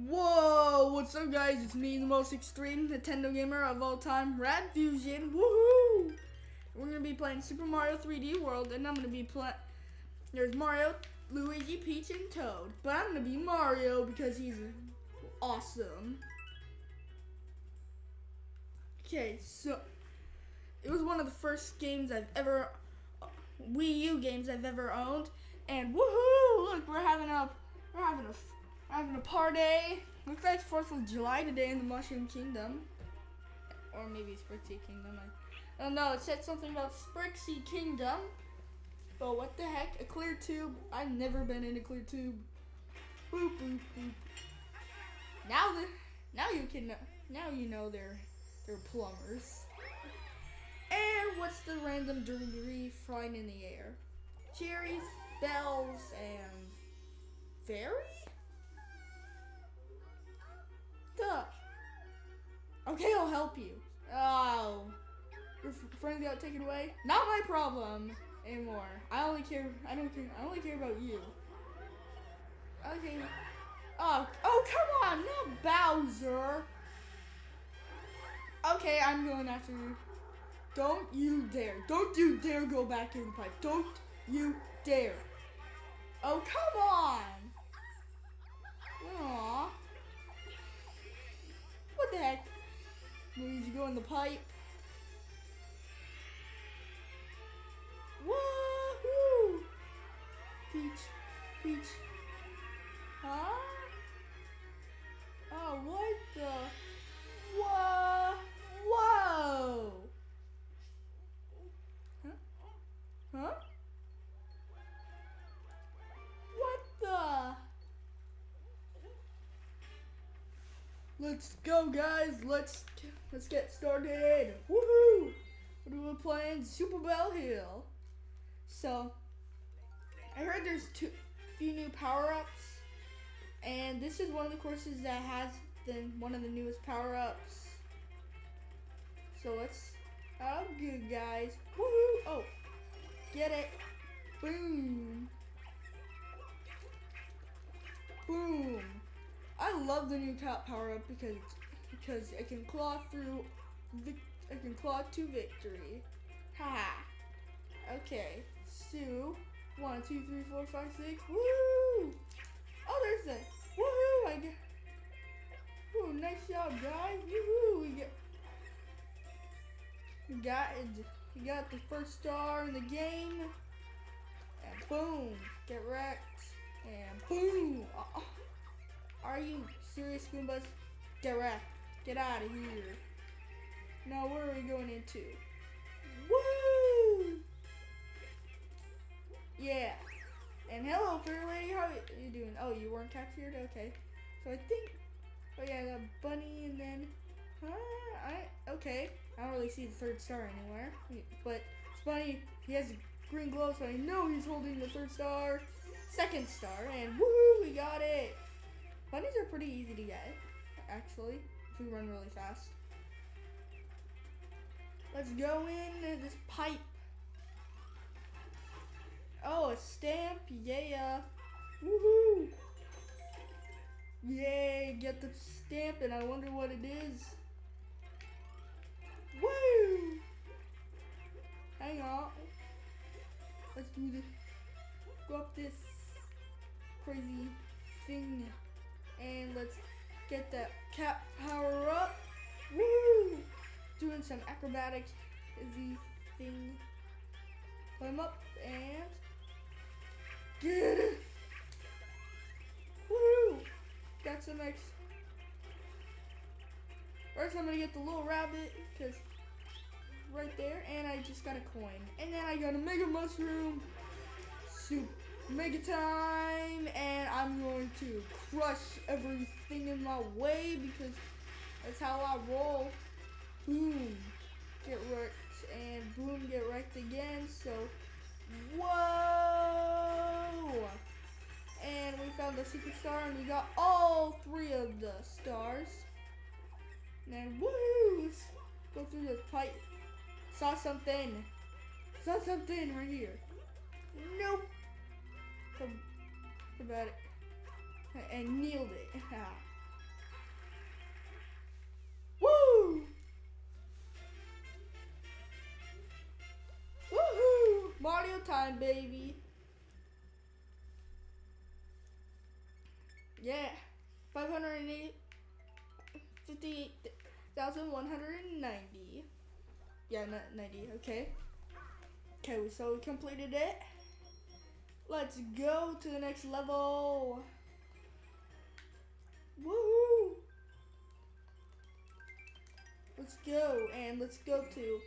Whoa, what's up guys? It's me, the most extreme Nintendo gamer of all time, Radfusion. Woohoo! We're gonna be playing Super Mario 3D World, and I'm gonna be playing. There's Mario, Luigi, Peach, and Toad, but I'm gonna be Mario because he's awesome. Okay, so it was one of the first games I've ever, Wii U games I've ever owned, and woohoo! Look, we're having a party. Looks like it's 4th of July today in the Mushroom Kingdom. Or maybe Sprixie Kingdom. I don't know. It said something about Sprixie Kingdom. But what the heck? A clear tube? I've never been in a clear tube. Boop, boop, boop. Now you know they're plumbers. And what's the random debris flying in the air? Cherries, bells, and fairy? Duh. Okay, I'll help you. Oh, your friend got taken away? Not my problem anymore. I only care about you. Okay. Oh, come on, not Bowser. Okay, I'm going after you. Don't you dare go back in the pipe. Don't you dare. Oh, come on. Aww. What the heck? Luigi, go in the pipe. Woohoo! Peach. Huh? Oh, what the? Whoa! Huh? What the? Let's go, guys. Let's get started. Woohoo! We're playing Super Bell Hill. So, I heard there's few new power-ups, and this is one of the courses that has one of the newest power-ups. So oh good, guys. Woohoo! Oh, get it. Boom. Boom. I love the new power-up because I can claw to victory. Haha. Okay. So 1, 2, 3, 4, 5, 6. Woo! Oh, there's that. Woohoo! Ooh, nice job, guys. Woohoo! We got the first star in the game. And boom, get wrecked. And boom. Are you serious, Goombas? Get wrecked. Get out of here. Now where are we going into? Woo! Yeah. And hello, Fair Lady. How are you doing? Oh, you weren't captured? Okay. So I think. Oh yeah, I got Bunny and then. Okay. I don't really see the third star anywhere. But it's Bunny. He has a green glow, so I know he's holding the third star. Second star, and woohoo! We got it. Bunnies are pretty easy to get, actually, if we run really fast. Let's go in this pipe. Oh, a stamp, yeah. Woohoo! Yay, get the stamp, and I wonder what it is. Woo! Hang on. Let's do this. Go up this crazy thing. And let's get that cap power up. Woo! Doing some acrobatic thing. Climb up and get it. Woo! Got some X. First, I'm gonna get the little rabbit because right there, and I just got a coin, and then I got a mega mushroom. Soup. Mega time, and I'm going to crush everything in my way because that's how I roll. Boom, get wrecked, and boom, get wrecked again. So, whoa! And we found the secret star, and we got all 3 of the stars. And woohoo! Let's go through this pipe. Saw something right here. Nope. About it. And nailed it. time, baby. Yeah, 558,190. Yeah, 90. Okay. Okay, so we completed it. Let's go to the next level. Woohoo! Let's go, and let's go to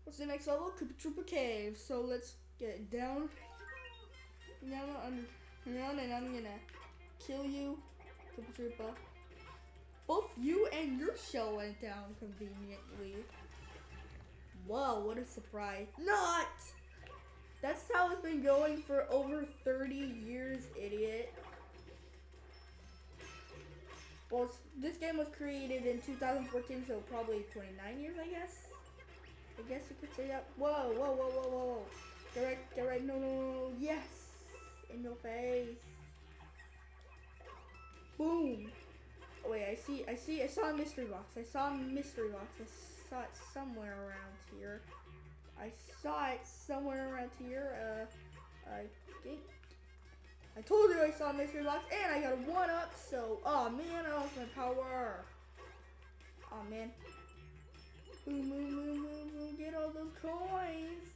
what's the next level? Koopa Troopa Cave. So let's get down underground, and I'm gonna kill you, Koopa Troopa. Both you and your shell went down conveniently. Whoa, what a surprise. Not! That's how it's been going for over 30 years, idiot. Well, this game was created in 2014, so probably 29 years, I guess. I guess you could say that. Whoa, whoa, whoa, whoa, whoa. Get right, no. Yes! In your face. Boom. Oh, wait, I saw a mystery box. I saw it somewhere around here. I think. I told you I saw a mystery box, and I got a 1-up, so, oh man, I lost my power. Oh man. Boom, get all those coins.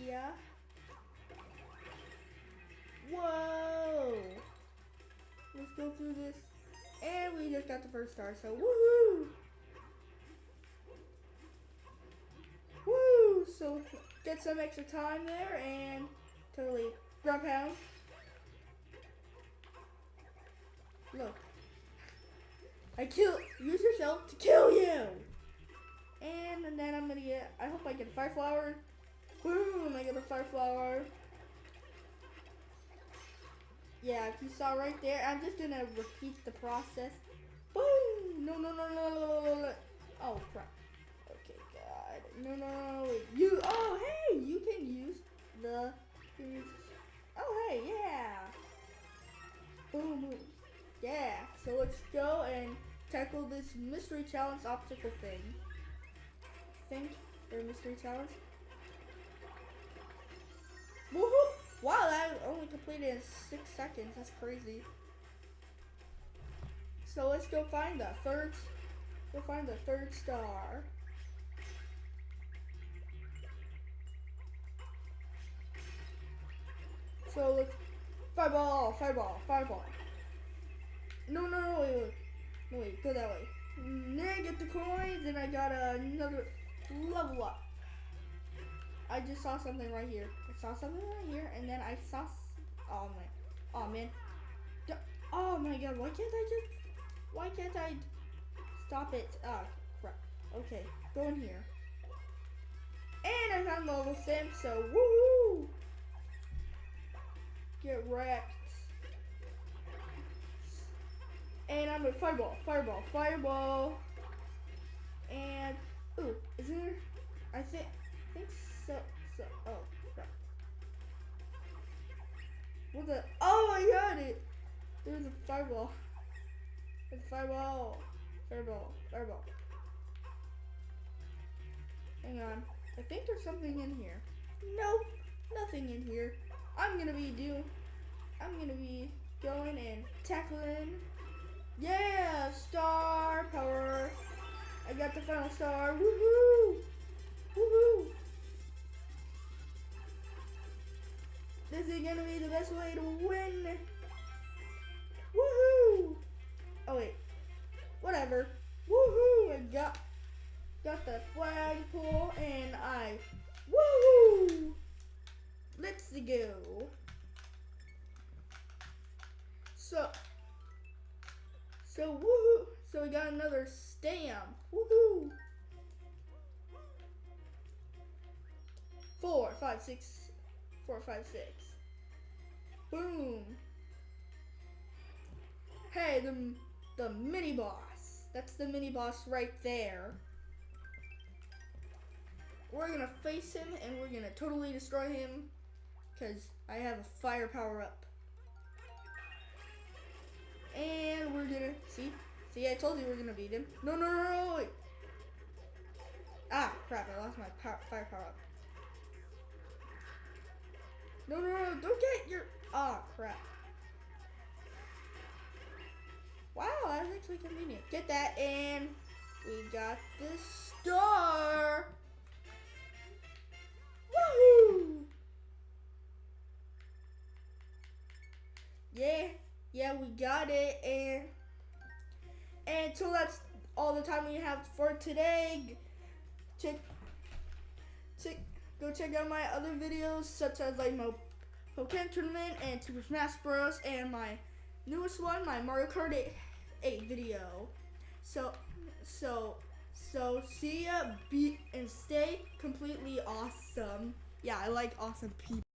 Yeah. Whoa. Let's go through this. And we just got the first star, so woohoo! Woo! So get some extra time there and totally ground pound. Look. Use yourself to kill you! And then I'm gonna I hope I get a fire flower. Boom! I get a fire flower. Yeah, if you saw right there, I'm just gonna repeat the process. Boom! No. Oh crap. Okay, God. No. You can use the. Oh, hey, yeah. Boom. Yeah. So let's go and tackle this mystery challenge obstacle thing. Or mystery challenge. Woohoo! Wow, that only completed in 6 seconds. That's crazy. So let's go find the third star. So let's fireball. No, wait, go that way. Then get the coins, and I got another level up. I just saw something right here. And then I saw. Oh man. Oh my God! Why can't I stop it? Ah, crap. Okay, go in here. And I found level sim, so woohoo! Get wrecked. And I'm gonna fireball. And ooh, is there? I think so. Oh crap. What the? Oh, I got it. There's a fireball. Fireball. Hang on. I think there's something in here. Nope, nothing in here. I'm gonna be going and tackling. Yeah, star power. I got the final star. Woohoo! This is gonna be the best way to win. Woohoo! Oh wait, whatever. Woohoo! I got the flagpole, and woohoo! Let's go. So woohoo! So we got another stamp. Woohoo! 4, 5, 6. Boom. Hey, the mini boss. That's the mini boss right there. We're gonna face him, and we're gonna totally destroy him, because I have a fire power up. And we're gonna see, I told you we're gonna beat him. No, wait. Ah, crap! I lost my fire power up. No, don't get your, oh crap. Wow, that's actually convenient. Get that, and we got this star. Woohoo! Yeah, we got it, and so that's all the time we have for today. Check, go check out my other videos, such as like my Pokemon Tournament and Super Smash Bros. And my newest one, my Mario Kart 8 video. So see ya, and stay completely awesome. Yeah, I like awesome people.